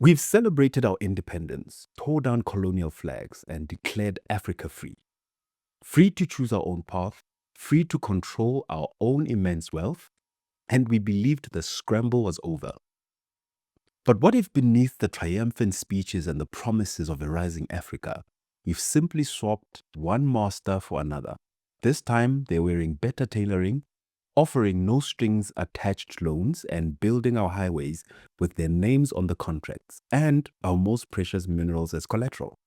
We've celebrated our independence, tore down colonial flags, and declared Africa free. Free to choose our own path, free to control our own immense wealth, and we believed the scramble was over. But what if beneath the triumphant speeches and the promises of a rising Africa, we've simply swapped one master for another? This time, they're wearing better tailoring, offering no strings attached loans, and building our highways with their names on the contracts and our most precious minerals as collateral.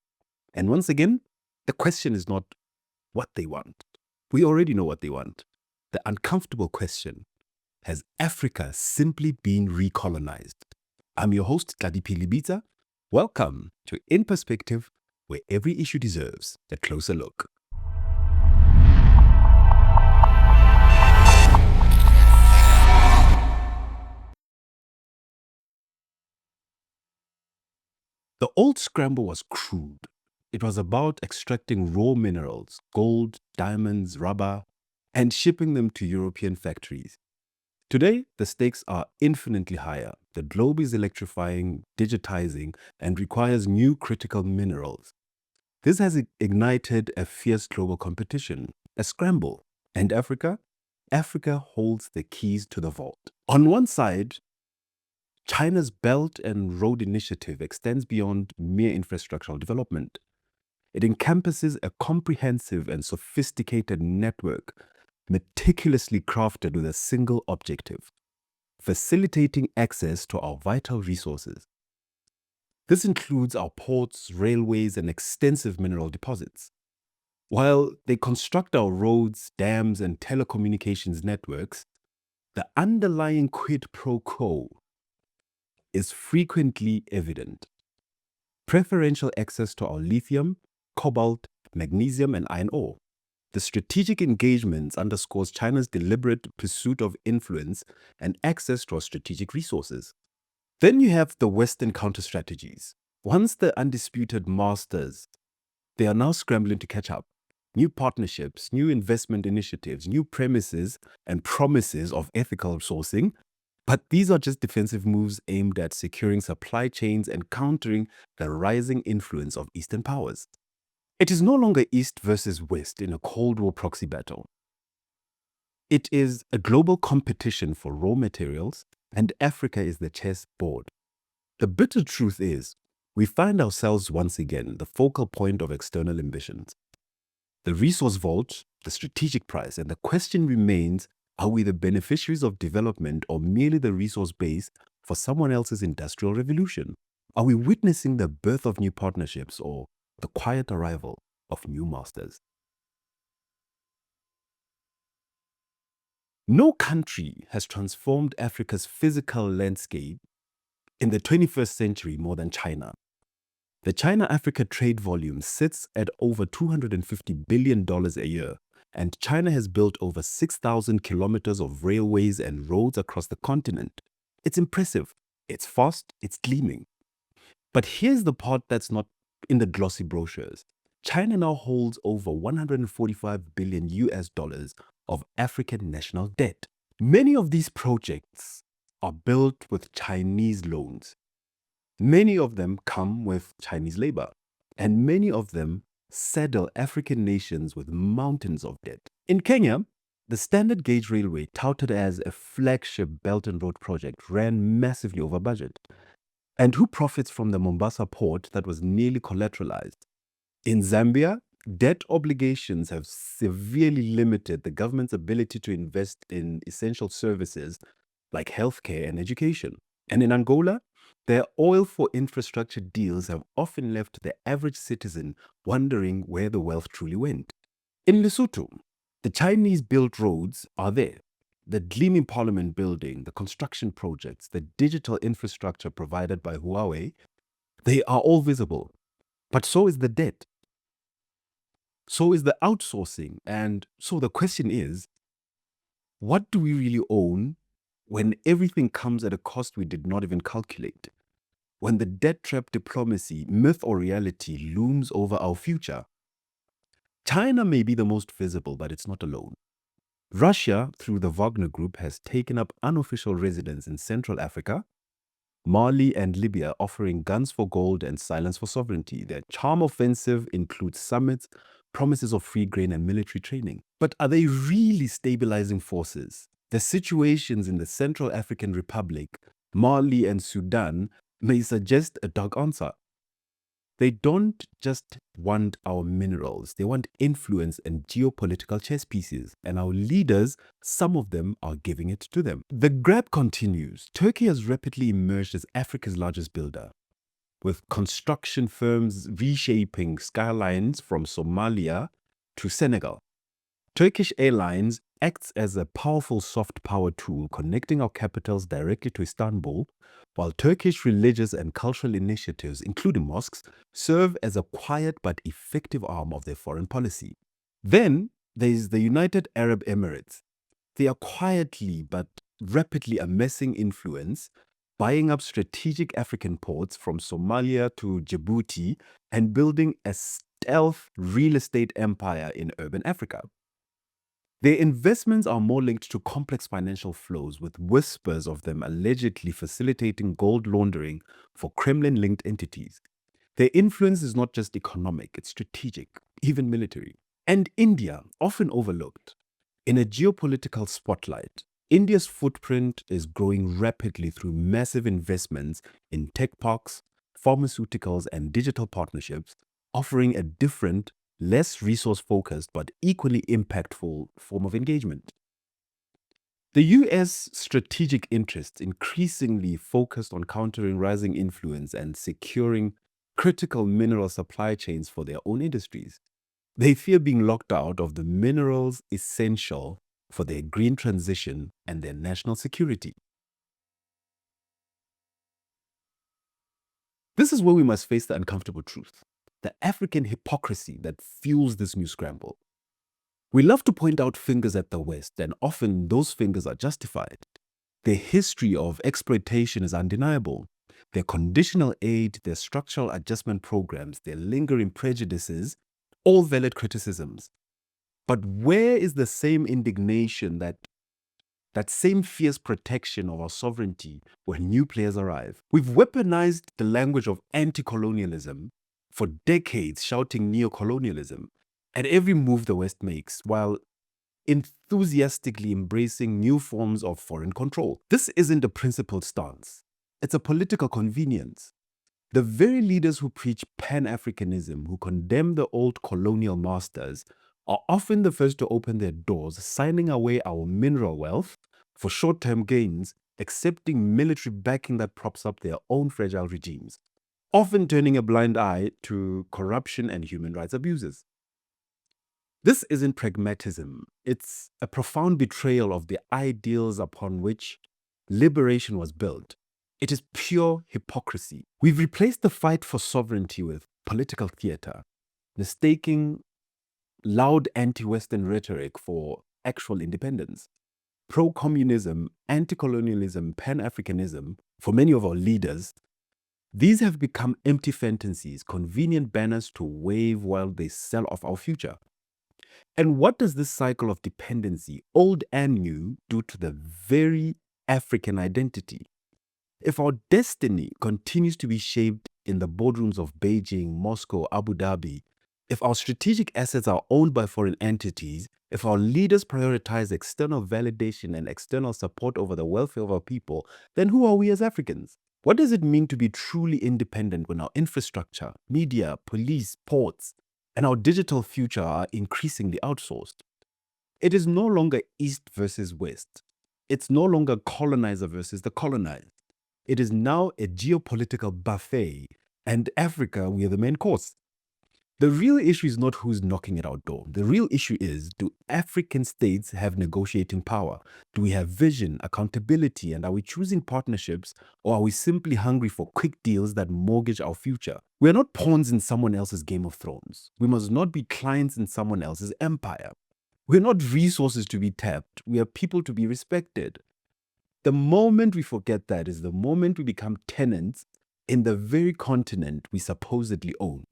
And once again, the question is not what they want. We already know what they want. The uncomfortable question: has Africa simply been recolonized? I'm your host, Tladipi Libita. Welcome to In Perspective, where every issue deserves a closer look. The old scramble was crude. It was about extracting raw minerals, gold, diamonds, rubber, and shipping them to European factories. Today, the stakes are infinitely higher. The globe is electrifying, digitizing, and requires new critical minerals. This has ignited a fierce global competition, a scramble. And Africa? Africa holds the keys to the vault. On one side, China's Belt and Road Initiative extends beyond mere infrastructural development. It encompasses a comprehensive and sophisticated network, meticulously crafted with a single objective: facilitating access to our vital resources. This includes our ports, railways, and extensive mineral deposits. While they construct our roads, dams, and telecommunications networks, the underlying quid pro quo is frequently evident. Preferential access to our lithium, cobalt, magnesium, and iron ore. The strategic engagements underscores China's deliberate pursuit of influence and access to our strategic resources. Then you have the Western counter-strategies. Once the undisputed masters, they are now scrambling to catch up. New partnerships, new investment initiatives, new premises and promises of ethical sourcing. But these are just defensive moves aimed at securing supply chains and countering the rising influence of Eastern powers. It is no longer East versus West in a Cold War proxy battle. It is a global competition for raw materials, and Africa is the chessboard. The bitter truth is, we find ourselves once again the focal point of external ambitions. The resource vault, the strategic price, and the question remains: are we the beneficiaries of development or merely the resource base for someone else's industrial revolution? Are we witnessing the birth of new partnerships or the quiet arrival of new masters? No country has transformed Africa's physical landscape in the 21st century more than China. The China-Africa trade volume sits at over $250 billion a year, and China has built over 6,000 kilometers of railways and roads across the continent. It's impressive, it's fast, it's gleaming. But here's the part that's not in the glossy brochures. China now holds over 145 billion US dollars of African national debt. Many of these projects are built with Chinese loans. Many of them come with Chinese labor, and many of them saddle African nations with mountains of debt. In Kenya, the standard gauge railway, touted as a flagship Belt and Road project, ran massively over budget. And who profits from the Mombasa port that was nearly collateralized? In Zambia, debt obligations have severely limited the government's ability to invest in essential services like healthcare and education. And in Angola, their oil for infrastructure deals have often left the average citizen wondering where the wealth truly went. In Lesotho, the Chinese-built roads are there. The gleaming parliament building, the construction projects, the digital infrastructure provided by Huawei, they are all visible. But so is the debt. So is the outsourcing. And so the question is, what do we really own when everything comes at a cost we did not even calculate? When the debt trap diplomacy, myth or reality, looms over our future? China may be the most visible, but it's not alone. Russia, through the Wagner Group, has taken up unofficial residence in Central Africa. Mali and Libya offering guns for gold and silence for sovereignty. Their charm offensive includes summits, promises of free grain, and military training. But are they really stabilizing forces? The situations in the Central African Republic, Mali, and Sudan may suggest a dark answer. They don't just want our minerals, they want influence and geopolitical chess pieces. And our leaders, some of them, are giving it to them. The grab continues. Turkey has rapidly emerged as Africa's largest builder, with construction firms reshaping skylines from Somalia to Senegal. Turkish Airlines acts as a powerful soft power tool connecting our capitals directly to Istanbul, while Turkish religious and cultural initiatives, including mosques, serve as a quiet but effective arm of their foreign policy. Then there is the United Arab Emirates. They are quietly but rapidly amassing influence, buying up strategic African ports from Somalia to Djibouti and building a stealth real estate empire in urban Africa. Their investments are more linked to complex financial flows, with whispers of them allegedly facilitating gold laundering for Kremlin linked entities. Their influence is not just economic, it's strategic, even military. And India, often overlooked. In a geopolitical spotlight, India's footprint is growing rapidly through massive investments in tech parks, pharmaceuticals, and digital partnerships, offering a different, less resource focused, but equally impactful form of engagement. The US strategic interests increasingly focused on countering rising influence and securing critical mineral supply chains for their own industries. They fear being locked out of the minerals essential for their green transition and their national security. This is where we must face the uncomfortable truth, the African hypocrisy that fuels this new scramble. We love to point out fingers at the West, and often those fingers are justified. Their history of exploitation is undeniable. Their conditional aid, their structural adjustment programs, their lingering prejudices, all valid criticisms. But where is the same indignation, that same fierce protection of our sovereignty when new players arrive? We've weaponized the language of anti-colonialism for decades, shouting neo-colonialism at every move the West makes, while enthusiastically embracing new forms of foreign control. This isn't a principled stance. It's a political convenience. The very leaders who preach Pan-Africanism, who condemn the old colonial masters, are often the first to open their doors, signing away our mineral wealth for short-term gains, accepting military backing that props up their own fragile regimes, often turning a blind eye to corruption and human rights abuses. This isn't pragmatism. It's a profound betrayal of the ideals upon which liberation was built. It is pure hypocrisy. We've replaced the fight for sovereignty with political theater, mistaking loud anti-Western rhetoric for actual independence. Pro-communism, anti-colonialism, pan-Africanism, for many of our leaders, these have become empty fantasies, convenient banners to wave while they sell off our future. And what does this cycle of dependency, old and new, do to the very African identity? If our destiny continues to be shaped in the boardrooms of Beijing, Moscow, Abu Dhabi, if our strategic assets are owned by foreign entities, if our leaders prioritize external validation and external support over the welfare of our people, then who are we as Africans? What does it mean to be truly independent when our infrastructure, media, police, ports, and our digital future are increasingly outsourced? It is no longer East versus West. It's no longer colonizer versus the colonized. It is now a geopolitical buffet, and Africa, we are the main course. The real issue is not who's knocking at our door. The real issue is, do African states have negotiating power? Do we have vision, accountability, and are we choosing partnerships, or are we simply hungry for quick deals that mortgage our future? We are not pawns in someone else's Game of Thrones. We must not be clients in someone else's empire. We're not resources to be tapped. We are people to be respected. The moment we forget that is the moment we become tenants in the very continent we supposedly own.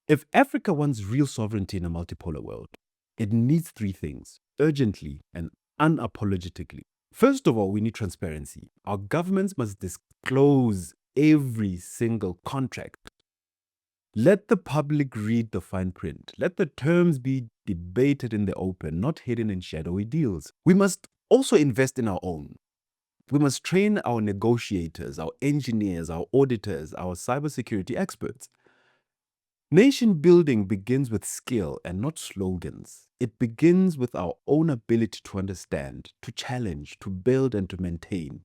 If Africa wants real sovereignty in a multipolar world, it needs three things urgently and unapologetically. First of all, we need transparency. Our governments must disclose every single contract. Let the public read the fine print. Let the terms be debated in the open, not hidden in shadowy deals. We must also invest in our own. We must train our negotiators, our engineers, our auditors, our cybersecurity experts. Nation building begins with skill and not slogans. It begins with our own ability to understand, to challenge, to build, and to maintain.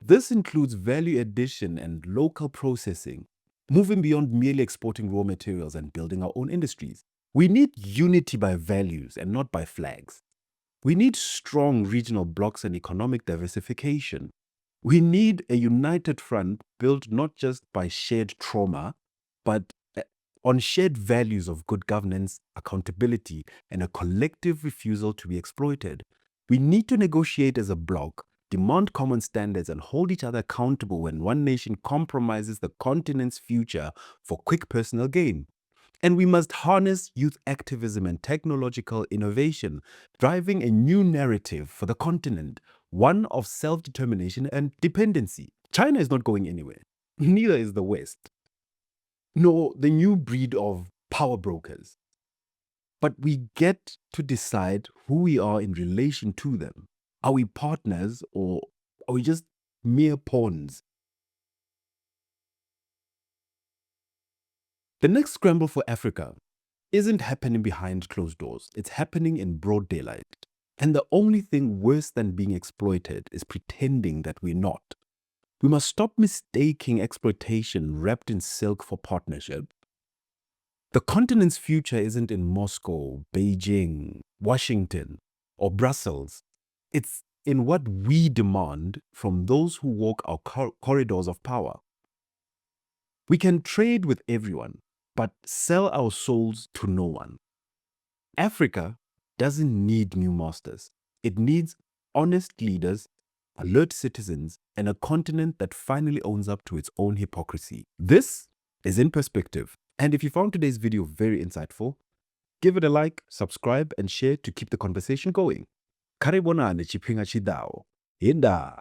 This includes value addition and local processing, moving beyond merely exporting raw materials and building our own industries. We need unity by values and not by flags. We need strong regional blocs and economic diversification. We need a united front built not just by shared trauma, but on shared values of good governance, accountability, and a collective refusal to be exploited. We need to negotiate as a bloc, demand common standards, and hold each other accountable when one nation compromises the continent's future for quick personal gain. And we must harness youth activism and technological innovation, driving a new narrative for the continent, one of self-determination and dependency. China is not going anywhere. Neither is the West, nor the new breed of power brokers. But we get to decide who we are in relation to them. Are we partners or are we just mere pawns? The next scramble for Africa isn't happening behind closed doors. It's happening in broad daylight. And the only thing worse than being exploited is pretending that we're not. We must stop mistaking exploitation wrapped in silk for partnership. The continent's future isn't in Moscow, Beijing, Washington, or Brussels. It's in what we demand from those who walk our corridors of power. We can trade with everyone, but sell our souls to no one. Africa doesn't need new masters. It needs honest leaders, alert citizens, and a continent that finally owns up to its own hypocrisy. This is In Perspective. And if you found today's video very insightful, give it a like, subscribe, and share to keep the conversation going. Karibonani chipinga chidao. Inda.